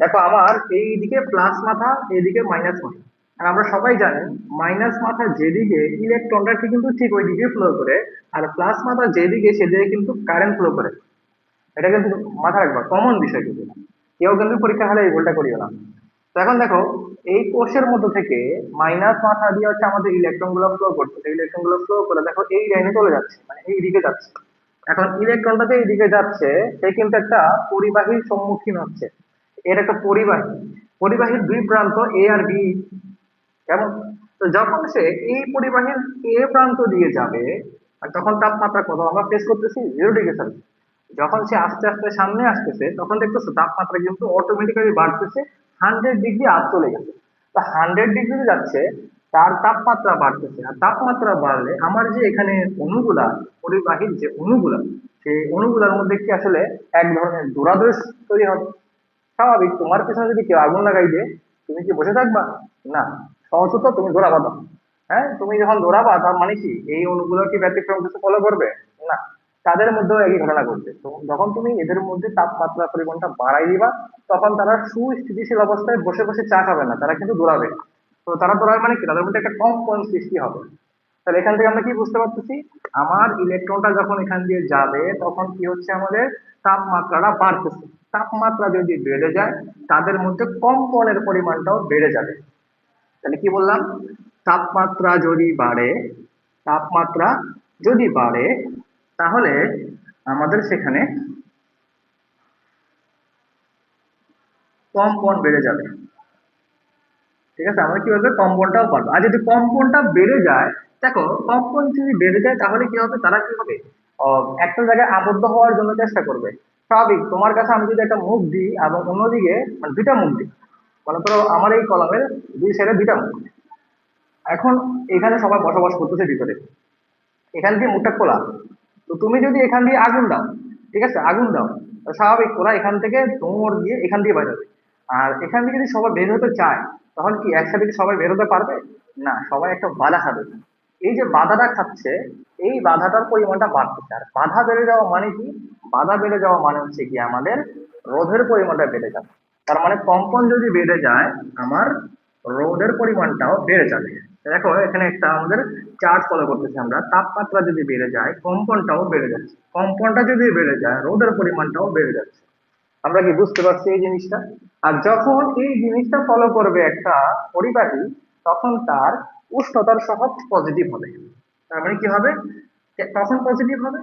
দেখো, আমার এইদিকে প্লাস মাথা, এইদিকে মাইনাস মাথা। আর আমরা সবাই জানি, মাইনাস মাথা যেদিকে ইলেকট্রনটা ঠিক কিন্তু ঠিক ওই দিকে ফ্লো করে, আর প্লাস মাথা যেদিকে সেদিকে কিন্তু কারেন্ট ফ্লো করে। এটা কিন্তু মাথায় রাখবা, কমন বিষয় কিন্তু। কেউ কিন্তু পরীক্ষা হলে এই ভুলটা করিও না। তো এখন দেখো, এই কোষের মধ্যে থেকে মাইনাস মাথা দিয়ে হচ্ছে আমাদের ইলেকট্রন গুলো ফ্লো করছে, ইলেকট্রন গুলো ফ্লো করে দেখো এই লাইনে চলে যাচ্ছে, মানে এই দিকে যাচ্ছে। এখন ইলেকট্রনটা যে এই দিকে যাচ্ছে, সে কিন্তু একটা পরিবাহীর সম্মুখীন হচ্ছে। এর একটা পরিবাহী, পরিবাহীর দুই প্রান্ত এ আর বি, কেমন? তো যখন সে এই পরিবাহীর এ প্রান্ত দিয়ে যাবে, আর তখন তাপমাত্রা কত আমরা ফেস করতেছি? 0 ডিগ্রি সেলসিয়াস। যখন সে আস্তে আস্তে সামনে আসতেছে, তখন দেখতেছো তাপমাত্রা কিন্তু অটোমেটিক্যালি বাড়তেছে, 100 ডিগ্রি আপ চলে গেছে। তো 100 ডিগ্রি যাচ্ছে, তার তাপমাত্রা বাড়তেছে। আর তাপমাত্রা বাড়লে আমার যে এখানে অণুগুলা, পরিবাহীর যে অণুগুলা, সেই অণুগুলার মধ্যে কি আসলে এক ধরনের দূরাদেশ তৈরি হবে। স্বাভাবিক, তোমার পেছনে যদি কেউ আগুন লাগাই দেয়, তুমি কি বসে থাকবা? না, সহজত তুমি দৌড়াবা না। হ্যাঁ, তুমি যখন দৌড়াবা, তার মানে কি এই অণুগুলো কি ব্যতিক্রম কিছু ফলো করবে? না, তাদের মধ্যেও একই ঘটনা ঘটবে। তো যখন তুমি এদের মধ্যে তাপমাত্রা পরিমাণটা বাড়াই দিবা, তখন তারা সুস্থিতিশীল অবস্থায় বসে বসে চা খাবে না, তারা কিন্তু দৌড়াবে। তো তারা দৌড়াবে মানে কি, তাদের মধ্যে একটা কম্পন সৃষ্টি হবে। তাহলে এখান থেকে আমরা কি বুঝতে পারতেছি? আমার ইলেকট্রনটা যখন এখান দিয়ে যাবে, তখন কি হচ্ছে, আমাদের তাপমাত্রাটা বাড়তেছে। তাপমাত্রা যদি বেড়ে যায়, তাদের মধ্যে কম্পনের পরিমাণটাও বেড়ে যাবে। তাহলে কি বললাম? তাপমাত্রা যদি বাড়ে, তাপমাত্রা যদি বাড়ে, তাহলে আমাদের সেখানে কম্পন বেড়ে যাবে। ঠিক আছে, আমরা কি বলবো, কম্পনটাও বাড়বে। আর যদি কম্পনটা বেড়ে যায়, দেখো, কম্পন যদি বেড়ে যায় তাহলে কি হবে, তারা কি হবে, একটা জায়গায় আবদ্ধ হওয়ার জন্য চেষ্টা করবে। স্বাভাবিক, তোমার কাছে আমি যদি একটা মুখ দিই এবং অন্যদিকে মানে দুইটা মুখ দিই, মনে করো আমার এই কলমের দুই সাইডে দুইটা মুখ। এখন এখানে সবাই বসবাস করতেছে ভিতরে, এখান দিয়ে মুখটা খোলা। তো তুমি যদি এখান দিয়ে আগুন দাও, ঠিক আছে, আগুন দাও, তো স্বাভাবিক ওরা এখান থেকে দৌড় দিয়ে এখান দিয়ে বের হবে। আর এখান থেকে যদি সবাই বের হতে চায়, তখন কি একসাথে কি সবাই বের হতে পারবে? না, সবাই একটা বাধা খাবে। এই যে বাধাটা খাচ্ছে, এই বাধাটার পরিমাণটা বাড়তেছে। আর বাধা বেড়ে যাওয়া মানে কি? বাধা বেড়ে যাওয়া মানে হচ্ছে কি, আমাদের রোধের পরিমাণটা বেড়ে যাবে। তার মানে কম্পন যদি বেড়ে যায়, আমার রোদের পরিমাণটাও বেড়ে যাবে। দেখো, এখানে একটা আমাদের চার্ট ফলো করতেছি আমরা। তাপমাত্রা যদি বেড়ে যায়, কম্পনটাও বেড়ে যাচ্ছে। কম্পনটা যদি বেড়ে যায়, রোদের পরিমাণটাও বেড়ে যাচ্ছে। আমরা কি বুঝতে পারছি এই জিনিসটা? আর যখন এই জিনিসটা ফলো করবে একটা পরিবাহী, তখন তার উষ্ণতার সহগ পজিটিভ হবে। তার মানে কি হবে, তখন পজিটিভ হবে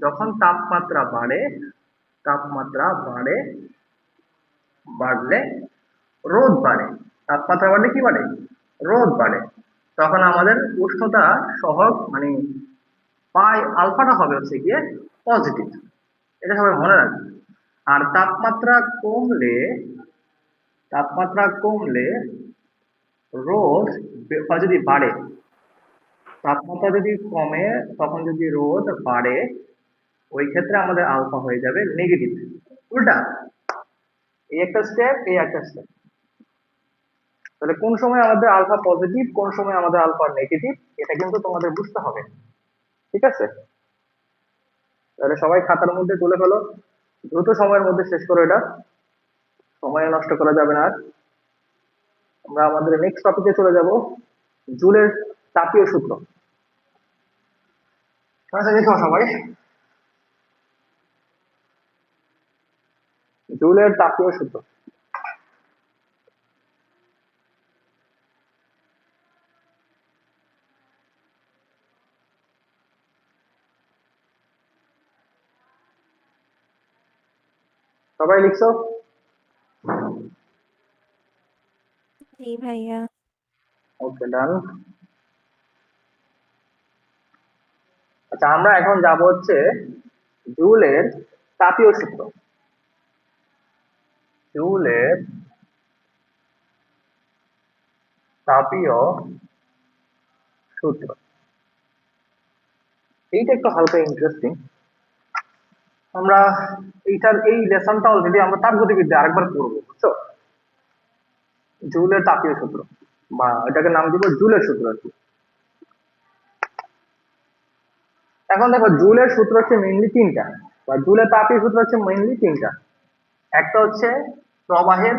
যখন তাপমাত্রা বাড়ে। তাপমাত্রা বাড়ে, বাড়লে রোদ বাড়ে। তাপমাত্রা বাড়লে কি বাড়ে? রোদ বাড়ে। তখন আমাদের উষ্ণতা সহগ মানে পাই আলফাটা হবে হচ্ছে গিয়ে পজিটিভ। এটা সবাই মনে রাখবে। আর তাপমাত্রা কমলে, তাপমাত্রা কমলে রোদ যদি বাড়ে, তাপমাত্রা যদি কমে, তখন যদি রোদ বাড়ে, ওই ক্ষেত্রে আমাদের আলফা হয়ে যাবে নেগেটিভ। উল্টা, এই একটা স্টেপ, এই একটা স্টেপ। তাহলে কোন সময় আমাদের আলফা পজিটিভ, কোন সময় আমাদের আলফা নেগেটিভ, এটা কিন্তু তোমাদের বুঝতে হবে। ঠিক আছে, তাহলে সবাই খাতার মধ্যে তুলে ফেলো, দ্রুত সময়ের মধ্যে শেষ করো এটা, সময় নষ্ট করা যাবে না আর। আমরা আমাদের নেক্সট টপিকে চলে যাব, জুলের তাপীয় সূত্র। আচ্ছা, দেখো সবাই, জুলের তাপীয় সূত্র। সবাই লিখছো? জি ভাইয়া। ওকে, ডান। আচ্ছা, আমরা এখন যাব হচ্ছে জুলের তাপীয় সূত্র। জুলের তাপীয় সূত্র, এইটা একটু হালকা ইন্টারেস্টিং। আমরা এই লেসনটা অলরেডি আমরা তাপগতিবিদ্যা আরেকবার পড়বো, বুঝছো? জুলের তাপীয় সূত্র, বা এটাকে নাম দিব জুলের সূত্র আর কি। এখন দেখো জুলের সূত্র হচ্ছে মেইনলি তিনটা, বা জুলের তাপীয় সূত্র হচ্ছে মেইনলি তিনটা। একটা হচ্ছে প্রবাহের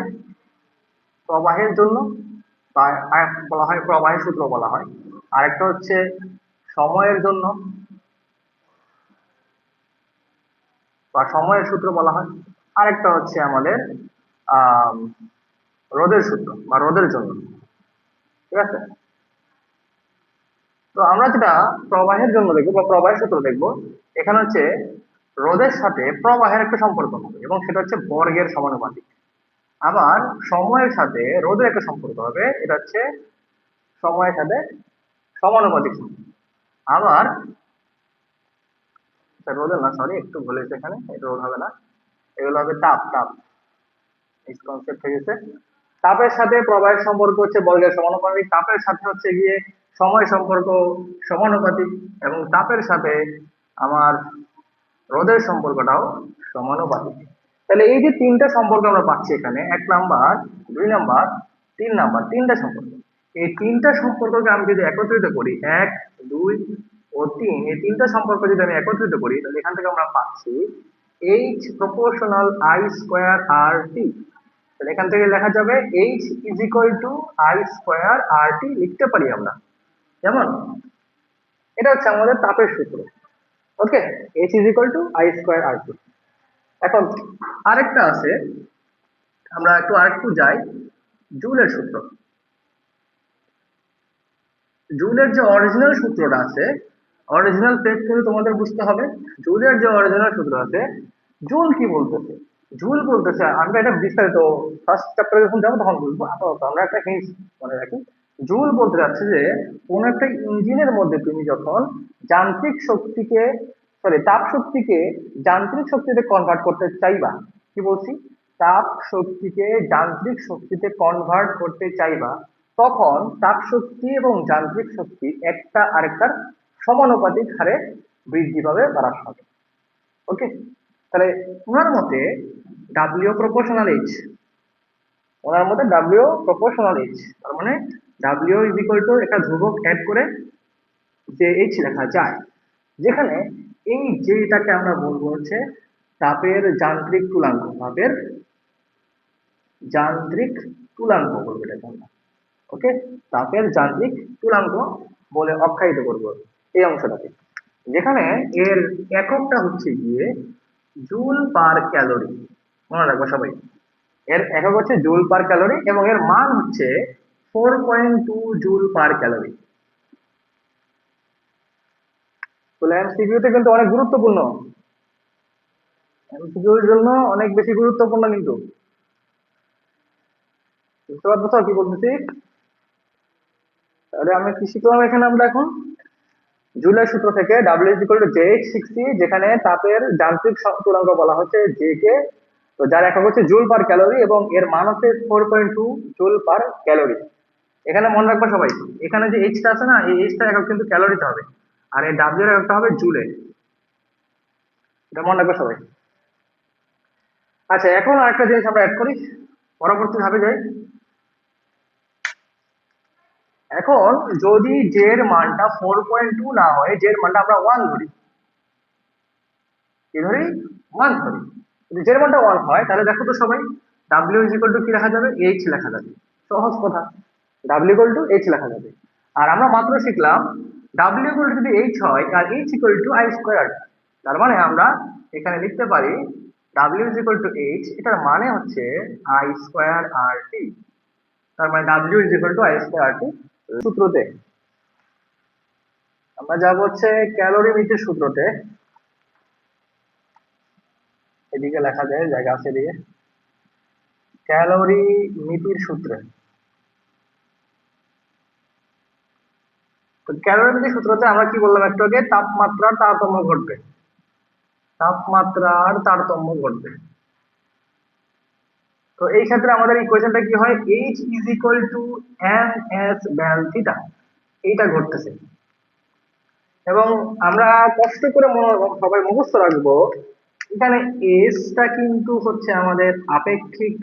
প্রবাহের জন্য, বা বলা হয় প্রবাহের সূত্র বলা হয়। আরেকটা হচ্ছে সময়ের জন্য, বা সময়ের সূত্র বলা হয়। আরেকটা হচ্ছে আমাদের আহ রোধের সূত্র বা রোধের জন্য। ঠিক আছে, তো আমরা যেটা প্রবাহের জন্য দেখবো বা প্রবাহের সূত্র দেখবো, এখানে হচ্ছে রোধের সাথে প্রবাহের একটা সম্পর্ক হবে এবং সেটা হচ্ছে বর্গের সমানুপাতিক। আবার সময়ের সাথে রোধের একটা সম্পর্ক হবে, এটা হচ্ছে সময়ের সাথে সমানুপাতিক সম্পর্ক। আবার রোধের না, সরি একটু ভুল হয়েছে, এখানে এটা রোধ হবে না, এগুলো হবে তাপ। তাপ কনসেপ্ট হয়ে গেছে। তাপের সাথে প্রবাহের সম্পর্ক হচ্ছে বর্গের সমানুপাতিক, তাপের সাথে হচ্ছে গিয়ে সময় সম্পর্ক সমানুপাতিক, এবং তাপের সাথে আমার রোধের সম্পর্কটাও সমানুপাতিক। তাহলে এই যে তিনটা সম্পর্ক আমরা পাচ্ছি এখানে, 1 নাম্বার, 2 নাম্বার, 3 নাম্বার, তিনটা সম্পর্ক। এই তিনটা সম্পর্ককে আমি যদি একত্রিত করি, 1, 2 ও 3, এই তিনটা সম্পর্ক যদি আমি একত্রিত করি, তাহলে এখান থেকে আমরা পাচ্ছি H proportional I square R T. তাহলে এখান থেকে লেখা যাবে H is equal to I square R T, লিখতে পারি আমরা। যেমন এটা হচ্ছে আমাদের তাপের সূত্র। Okay, H is equal to I square R T. এখন আরেকটা আছে, আমরা আরেকটু যাই, জুলের সূত্র। জুলের যে অরিজিনাল সূত্রটা আছে, অরিজিনাল পেজ কিন্তু তোমাদের বুঝতে হবে। জুলের যে অরিজিনাল সূত্র আছে, জুল কি বলতেছে? জুল বলতেছে, আমরা এটা বিস্তারিত ফার্স্ট চ্যাপ্টারে যখন যাবো তখন বুঝবো, আপাতত আমরা একটা হিন্স মনে রাখি। জুল বলতে যাচ্ছে যে কোন একটা ইঞ্জিনের মধ্যে তুমি যখন যান্ত্রিক শক্তিকে, সরি তাপ শক্তিকে যান্ত্রিক শক্তিতে কনভার্ট করতে চাইবা, কি বলছি, তাপ শক্তিকে যান্ত্রিক শক্তিতে কনভার্ট করতে চাইবা, তখন তাপ শক্তি এবং যান্ত্রিক শক্তি একটা আরেকটার সমানুপাতিক হারে বৃদ্ধি পাবে বা হ্রাস পাবে। ওকে, তাহলে ওনার মতে ডাব্লিউ প্রপোর্শনাল এইচ, ওনার মতে ডাব্লিউ প্রপোর্শনাল এইচ, তার মানে ডাব্লিউ ইজ ইকুয়াল টু একটা ধ্রুবক অ্যাড করে যে এইচ লেখা যায়, যেখানে এই যেটাকে আমরা বলবো হচ্ছে তাপের যান্ত্রিক তুলাঙ্ক, তাপের যান্ত্রিক তুলাঙ্ক বলবো এটাকে আমরা। ওকে, তাপের যান্ত্রিক তুলাঙ্ক বলে আখ্যায়িত করব এই অংশটাকে, যেখানে এর এককটা হচ্ছে গিয়ে জুল পার ক্যালোরি। মনে রাখবো সবাই, এর একক হচ্ছে জুল পার ক্যালোরি এবং এর মান হচ্ছে 4.2 জুল পার ক্যালোরি। তাহলে এমসিকিউ তে কিন্তু অনেক গুরুত্বপূর্ণ, এমসিকিউ এর জন্য অনেক বেশি গুরুত্বপূর্ণ কিন্তু। বুঝতে পারছো কি বলতেছি? তাহলে আমরা কি শিখলাম এখানে আমরা এখন? জুলের সূত্র থেকে W is equal to JH শিখছি, যেখানে তাপের যান্ত্রিক তুলাঙ্ক বলা হচ্ছে J কে, তো যার একক হচ্ছে জুল পার ক্যালোরি এবং এর মান হচ্ছে 4.2 জুল পার ক্যালোরি। এখানে মনে রাখবা সবাই, এখানে যে H টা আছে না, এই H টা একক কিন্তু ক্যালোরিতে হবে, আর এই W এর এককটা হবে জুলে। এটা মনে রাখবা সবাই। আচ্ছা, এখন আরেকটা জিনিস আমরা অ্যাড করি, পরবর্তী ধাপে যাই। এখন যদি জে এর মানটা 4.2 না হয়, জে এর মানটা আমরা 1 ধরি, কি ধরি, 1 ধরি, যদি জের মানটা 1 হয়, তাহলে দেখো তো সবাই, ডাব্লিউ ইজ ইকুয়াল টু কি লেখা যাবে, এইচ লেখা যাবে। সহজ কথা, ডাব্লিউ ইকুয়াল টু এইচ লেখা যাবে। আর আমরা মাত্র শিখলাম ডাব্লিউ ইকুয়াল টু যদি এইচ হয় আর H equal to I square, তার মানে আমরা এখানে লিখতে পারি W is equal to H, এটার মানে হচ্ছে আই স্কোয়ার আর টি। তার মানে W is equal to I square R T. সূত্রতে আমরা যাবো হচ্ছে ক্যালোরি মিটার সূত্রতে, এদিকে লেখা যায়, জায়গা আছে এদিকে, ক্যালোরি নীতির সূত্রে। তো ক্যালোরি নীতির সূত্রতে আমরা কি বললাম একটু আগে, তাপমাত্রার তারতম্য ঘটবে, তাপমাত্রার তারতম্য ঘটবে। তো এই ক্ষেত্রে আমাদের ইকুয়েশনটা কি হয়, H is equal to ms ব্যাল থিটা, এইটা ঘটতেছে। এবং আমরা কষ্ট করে সবাই মুখস্থ রাখবো, এখানে এস টা কিন্তু হচ্ছে আমাদের আপেক্ষিক,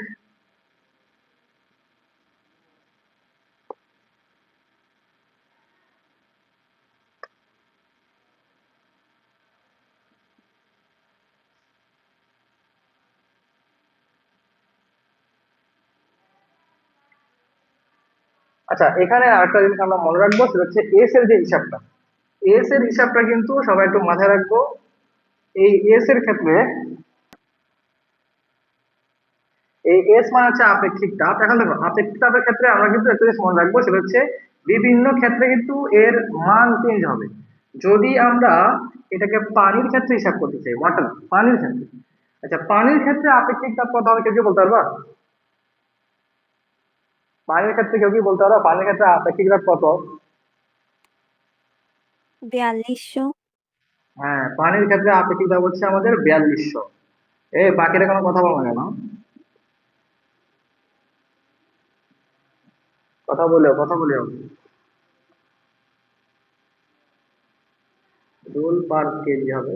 আচ্ছা, এখানে আরেকটা জিনিস আমরা মনে রাখবো, সেটা হচ্ছে এস এর যে হিসাবটা, এস এর হিসাবটা কিন্তু সবাই একটু মাথায় রাখবো। এই এস এর ক্ষেত্রে এই এস মানে হচ্ছে আপেক্ষিক তাপ। এখন দেখো, আপেক্ষিক তাপের ক্ষেত্রে আমরা কিন্তু একটা জিনিস মনে রাখবো, সেটা হচ্ছে বিভিন্ন ক্ষেত্রে কিন্তু এর মান চেঞ্জ হবে। যদি আমরা এটাকে পানির ক্ষেত্রে হিসাব করতে চাই, ওয়াটার, পানির ক্ষেত্রে, আচ্ছা পানির ক্ষেত্রে আপেক্ষিক তাপ কত হবে, কেউ কি বলতে পারবা? পানির ক্ষেত্রে কেউ কি বলতে পারবা পানির ক্ষেত্রে আপেক্ষিক তাপ কত? 4200। হ্যাঁ, পানির ক্ষেত্রে আপেক্ষিক তাপ হচ্ছে আমাদের 4200। এ বাকিরা কোনো কথা বলো না কেন? কথা বলেও, কথা বলেও। জুল পার কেজি হবে।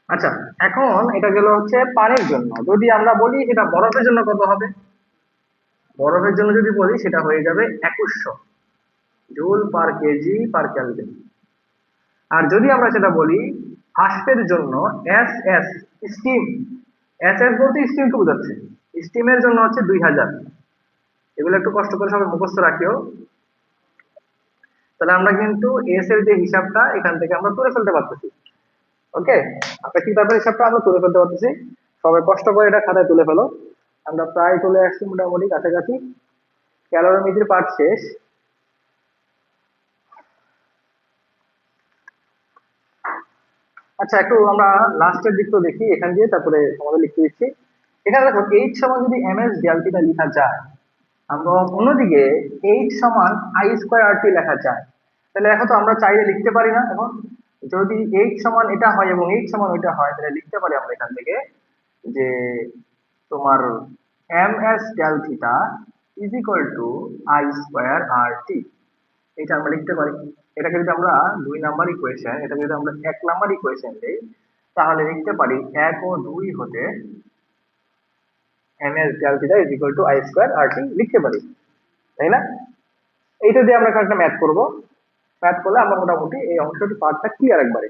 আচ্ছা, এখন এটা গেল হচ্ছে পানির জন্য। যদি আমরা বলি এটা বরফের জন্য কত হবে, বরফের জন্য যদি বলি সেটা হয়ে যাবে 2100 joule per KG per kelvin. আর যদি আমরা সেটা বলি বাষ্পের জন্য, S S, steam, S S বলতে স্টিমকে বোঝাচ্ছে, স্টিমের জন্য হচ্ছে 2000। এগুলো একটু কষ্ট করে সবাই মুখস্থ রাখিও। তাহলে আমরা কিন্তু এস এর যে হিসাবটা এখান থেকে আমরা তুলে ফেলতে পারতেছি। ওকে, আপেক্ষিক তাপের হিসাবটা আমরা তুলে ফেলতে পারতেছি। সবাই কষ্ট করে এটা খাতায় তুলে ফেলো। আমরা প্রায় চলে আসছি মোটামুটি কাছাকাছি, ক্যালোরিমিটার পার্ট শেষ। আচ্ছা, একটু আমরা লাস্টের দিকটা দেখি এখান দিয়ে, তারপরে আমাদের লিখতে দিচ্ছি। এখানে দেখো এইচ সমান যদি এম এস ডেলটিটা লেখা যায়, আমরা অন্যদিকে এইচ সমান আই স্কোয়ার আর টি লেখা যায়, তাহলে এখন তো আমরা চাইলে লিখতে পারি না। এখন যদি এইচ সমান এটা হয় এবং এইচ সমান ওইটা হয়, তাহলে লিখতে পারি আমরা এখান থেকে যে তোমার M S del theta is equal to I square R T. এটা আমরা লিখতে পারি। এটাকে যদি আমরা 2 নাম্বার ইকুয়েশন, এটাকে যদি আমরা 1 নাম্বার ইকুয়েশন দিই, তাহলে লিখতে পারি 1 ও 2 হতে M S del theta is equal to I square R T লিখতে পারি, তাই না? এইটা দিয়ে আমরা একটা ম্যাথ করব। ম্যাথ করলে আমরা মোটামুটি এই অংশটি পার্টটা ক্লিয়ার একবারে।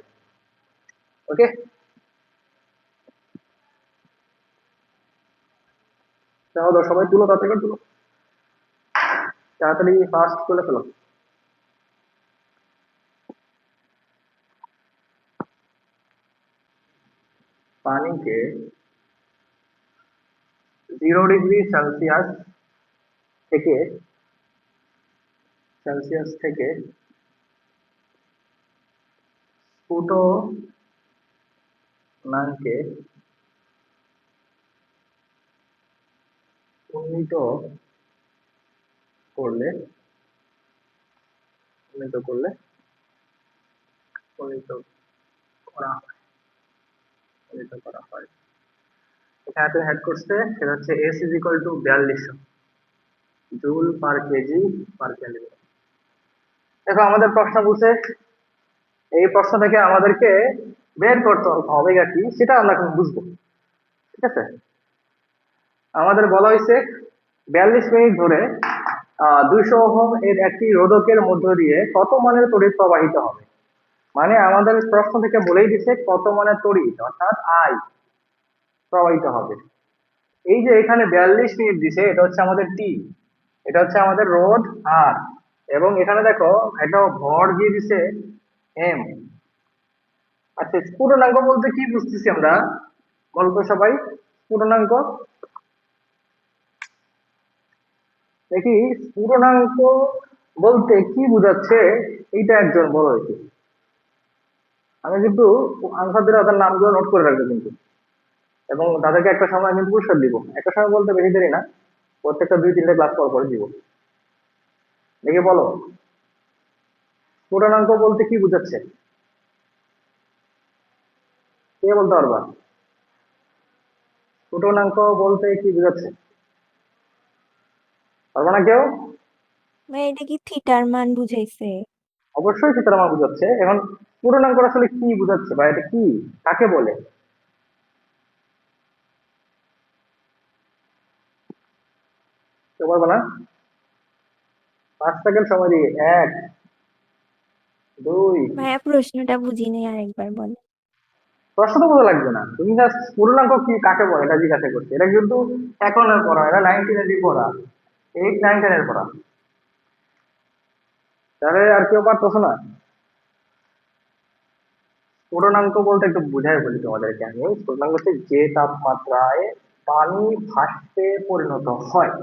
ওকে, তাহলে সবাই তুলো, তাড়াতাড়ি করে তুলো, তাড়াতাড়ি ফাস্ট করে ফেলো। পানিকে 0 ডিগ্রি থেকে সেলসিয়াস থেকে স্ফুটনাঙ্কে উন্নীত করলে, উন্নীত করলে, উন্নীত করা হয়, উন্নীত করা হয়। এখানে তো হেড করছে, সেটা হচ্ছে S is equal two 4200 joule per KG per calorie. দেখো আমাদের প্রশ্ন বলছে, এই প্রশ্ন থেকে আমাদেরকে বের করতে হবে কি সেটা আমরা এখন বুঝবো। ঠিক আছে, আমাদের বলা হয়েছে 42 মিনিট ধরে 200 ওহম এর একটি রোধকের মধ্য দিয়ে কত মানের তড়িৎ প্রবাহিত হবে। মানে আমাদের প্রশ্ন থেকে বলেই দিছে কত মানের তড়িৎ, অর্থাৎ আই প্রবাহিত হবে। এই যে এখানে 42 মিনিট দিছে, এটা হচ্ছে আমাদের টি, এটা হচ্ছে আমাদের রোধ আর, এবং এখানে দেখো একটা ভর দিয়ে দিছে এম। আচ্ছা, স্ফুটনাঙ্ক বলতে কি বুঝতেছি আমরা, বলতো সবাই স্ফুটনাঙ্ক দেখি, স্ফুটনাঙ্ক বলতে কি বোঝাচ্ছে এইটা একজন বলো দেখি। আমি কিন্তু আনসার দিলে ওদের নামগুলো নোট করে রাখবো কিন্তু, এবং তাদেরকে একটা সময় কিন্তু পুরস্কার দিব। একটা সময় বলতে বেশি দেরি না, প্রত্যেকটা 2-3টে ক্লাস পর পরে দিব। দেখি বলো, স্ফুটনাঙ্ক বলতে কি বোঝাচ্ছে, কে বলতে পারবা? স্ফুটনাঙ্ক বলতে কি বোঝাচ্ছে, পারবা না কেউ? ভাই এটা কি থিটার মান বুঝাইছে? অবশ্যই সেটার আমার বোঝাচ্ছে। এখন স্ফুটনাঙ্ক আসলে কি বোঝাচ্ছে বা এটা কি, কাকে বলে? কেউ পারবে না? 5 সেকেন্ড সময় দিয়ে, 1, 2, ভাইয়া প্রশ্নটা বুঝি নাই, আরেকবার বল। প্রশ্ন তো বোঝা লাগবে না, তুমি জাস্ট পূর্ণাঙ্ক কি কাকে বলে এটা জিজ্ঞাসা করছে। এটা কিন্তু এখনের পড়া, এটা 19 পড়া, 8, 9, 10 পড়া। তাহলে আর কেউ পারতেছো না? স্ফুটনাঙ্ক বলতে একটু বুঝাই বলি তোমাদেরকে আমি। স্ফুটনাঙ্ক হচ্ছে যে তাপমাত্রায় পানি ভাসতে পরিণত হয়,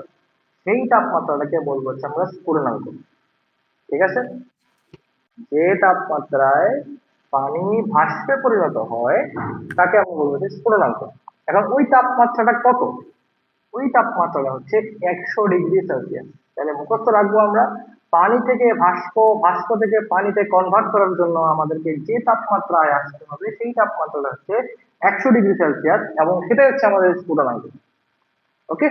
সেই তাপমাত্রাটাকে বলবো হচ্ছে আমরা স্ফুটনাঙ্ক। ঠিক আছে? যে তাপমাত্রায় পানি ভাসতে পরিণত হয় তাকে আমরা বলবো যে স্ফুটনাঙ্ক। এখন ওই তাপমাত্রাটা কত? ওই তাপমাত্রাটা হচ্ছে 100 ডিগ্রি সেলসিয়াস। তাহলে মুখস্থ রাখবো আমরা, পানি থেকে ভাস্প, ভাস্প থেকে পানিতে কনভার্ট করার জন্য আমাদেরকে যে তাপমাত্রায় আসতে হবে সেই তাপমাত্রাটা হচ্ছে 100 ডিগ্রি সেলসিয়াস, এবং সেটাই হচ্ছে আমাদের স্ফুটনাঙ্ক। ওকে,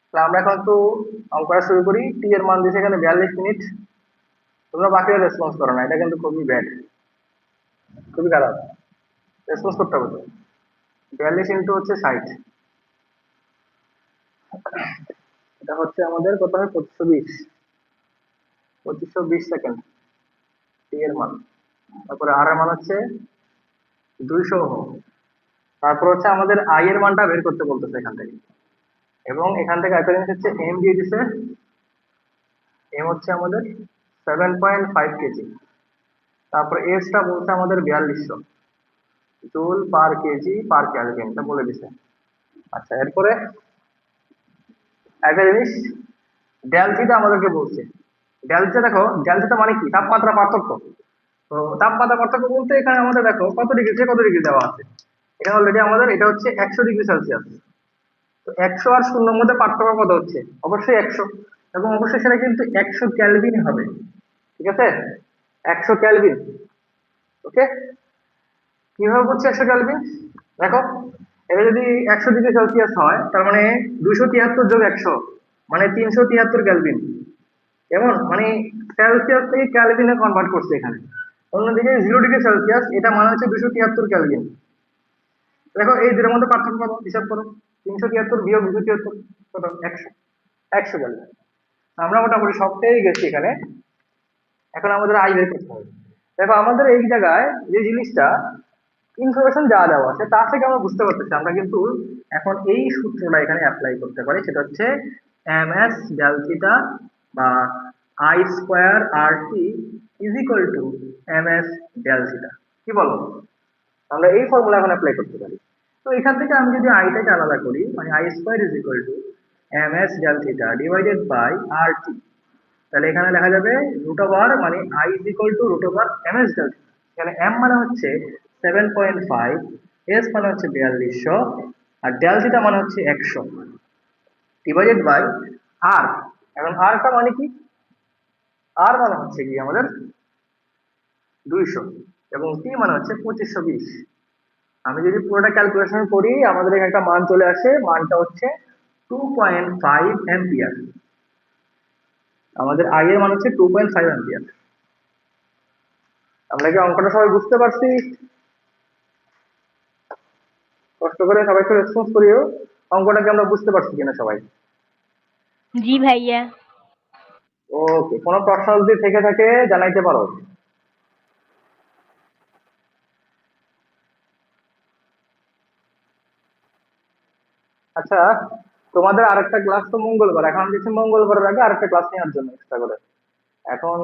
তাহলে আমরা এখন একটু অঙ্ক করা শুরু করি। টি এর মান দিয়েছে এখানে 42 মিনিট। তোমরা বাকিরা রেসপন্স করো না, এটা কিন্তু খুবই ব্যাড, খুবই খারাপ। রেসপন্স করতে হবে তো। 42 × হচ্ছে 60, এটা হচ্ছে আমাদের কত হয়, 2520 সেকেন্ড টি এর মান। তারপরে আর এর মান হচ্ছে 200 Ω। তারপর হচ্ছে আমাদের আই এর মানটা বের করতে বলতেছে এখান থেকে, এবং এখান থেকে একটা জিনিস হচ্ছে এম দিয়ে দিছে। এম হচ্ছে আমাদের 7.5 কেজি। তারপর এস টা বলছে আমাদের 4200 জুল পার কেজি পার ক্যালভিন, এটা বলে দিছে। আচ্ছা, এরপরে একটা জিনিস, ডেলথিটা আমাদেরকে বলছে। ডেলথিটা দেখো, ডেলথিটা মানে কি, তাপমাত্রা পার্থক্য। তো তাপমাত্রা পার্থক্য বলতে এখানে আমাদের দেখো কত ডিগ্রি থেকে কত ডিগ্রি দেওয়া আছে। এখানে অলরেডি আমাদের এটা হচ্ছে 100 ডিগ্রি সেলসিয়াস। তো 100 আর 0-র মধ্যে পার্থক্য কত হচ্ছে? অবশ্যই 100, এবং অবশ্যই সেটা কিন্তু 100 ক্যালভিন হবে। ঠিক আছে, 100 ক্যালভিন। ওকে, কিভাবে বুঝছি 100 ক্যালভিন? দেখো, এটা যদি 100 ডিগ্রি সেলসিয়াস হয়, তার মানে 273 + 100 মানে 373 ক্যালভিন। কেমন মানে, সেলসিয়াস থেকে ক্যালভিনে কনভার্ট করছে এখানে। অন্যদিকে 0 ডিগ্রি সেলসিয়াস, এটা মানে হচ্ছে 273 ক্যালভিন। দেখো এই দুটোর মধ্যে পার্থক্য কত হিসাব করো, 373 বিয়োগ 273 কত, 100। 100 ক্যালভিন। আমরা মোটামুটি সব পেয়ে গেছি এখানে। এখন আমাদের আই বের করতে হবে। দেখো আমাদের এই জায়গায় যে জিনিসটা ইনফরমেশন যা দেওয়া আছে তা থেকে আমরা বুঝতে পারতেছি, আমরা কিন্তু এখন এই সূত্রটা এখানে অ্যাপ্লাই করতে পারি। সেটা হচ্ছে এম এস ডেল থিটা বা I square R T is equal to M S del theta. কি বলো? আমরা এই ফর্মুলা এখন অ্যাপ্লাই করতে পারি। তো এখান থেকে আমি যদি আইটাকে আলাদা করি, মানে I square is equal to M S del theta divided by R T, তাহলে এখানে লেখা যাবে রুট ওভার, মানে I is equal to root over M S del theta. এখানে এম মানে হচ্ছে 7.5, এস মানে হচ্ছে 4200, আর ডেল থিটা মানে হচ্ছে 100, ডিভাইডেড বাই আর। এখন আরটা মানে কি? আর মানে হচ্ছে কি আমাদের 200, এবং টি মানে হচ্ছে 2520। আমি যদি পুরোটা ক্যালকুলেশন করি, আমাদের এখানে একটা মান চলে আসে, মানটা হচ্ছে 2.5 অ্যাম্পিয়ার। আমাদের আই এর মান হচ্ছে 2.5 অ্যাম্পিয়ার। আমরা কি অঙ্কটা সবাই বুঝতে পারছি? কষ্ট করে সবাই একটু রেসপন্স করিও, অঙ্কটাকে আমরা বুঝতে পারছি কিনা সবাই। জি ভাইয়া। ওকে, কোনো প্রশ্ন যদি থেকে থাকে জানাইতে পারো। আচ্ছা, তোমাদের আরেকটা ক্লাস তো মঙ্গলবার, এখন আমি দিচ্ছি মঙ্গলবারের আগে আরেকটা ক্লাস নেওয়ার জন্য এক্সট্রা করে। এখন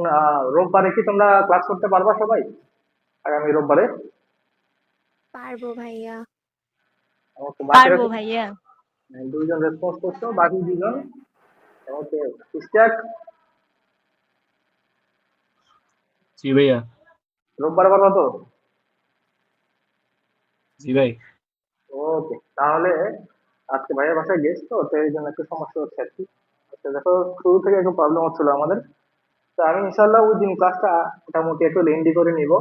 রোববারে কি তোমরা ক্লাস করতে পারবা সবাই, আগামী রোববারে? পারবো ভাইয়া। ওকে, বাকিরা পারবো ভাইয়া। দুইজন রেসপন্স করছো, বাকি দুজন। ওকে, ঠিকঠাক। জি ভাইয়া। রোববারে পারবা তো? জি ভাই। ওকে, তাহলে আজকে ভাইয়ের বাসায় গেস্ট, তো তো এই জন্য একটু সমস্যা হচ্ছে আর কি। আচ্ছা দেখো, শুরু থেকে একটু প্রবলেম হচ্ছিল আমাদের। তো আমি ইনশাল্লাহ ওই দিন ক্লাসটা মোটামুটি একটু লেন্দি করে নিব।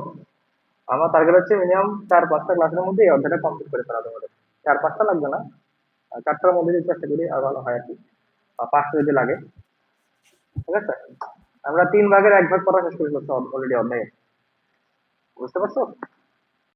আমার টার্গেট হচ্ছে মিনিমাম 4-5টা ক্লাসের মধ্যে এই অধ্যায়টা কমপ্লিট করে ফেলা তোমাদের। 4-5টা লাগবে না, 4টার মধ্যে যদি চেষ্টা করি আর ভালো হয় আর কি, বা 5টা যদি লাগে। ঠিক আছে, আমরা 3 ভাগের 1 ভাগ পড়া শেষ করে ফেলছি অলরেডি অধ্যায়ে, বুঝতে পারছো?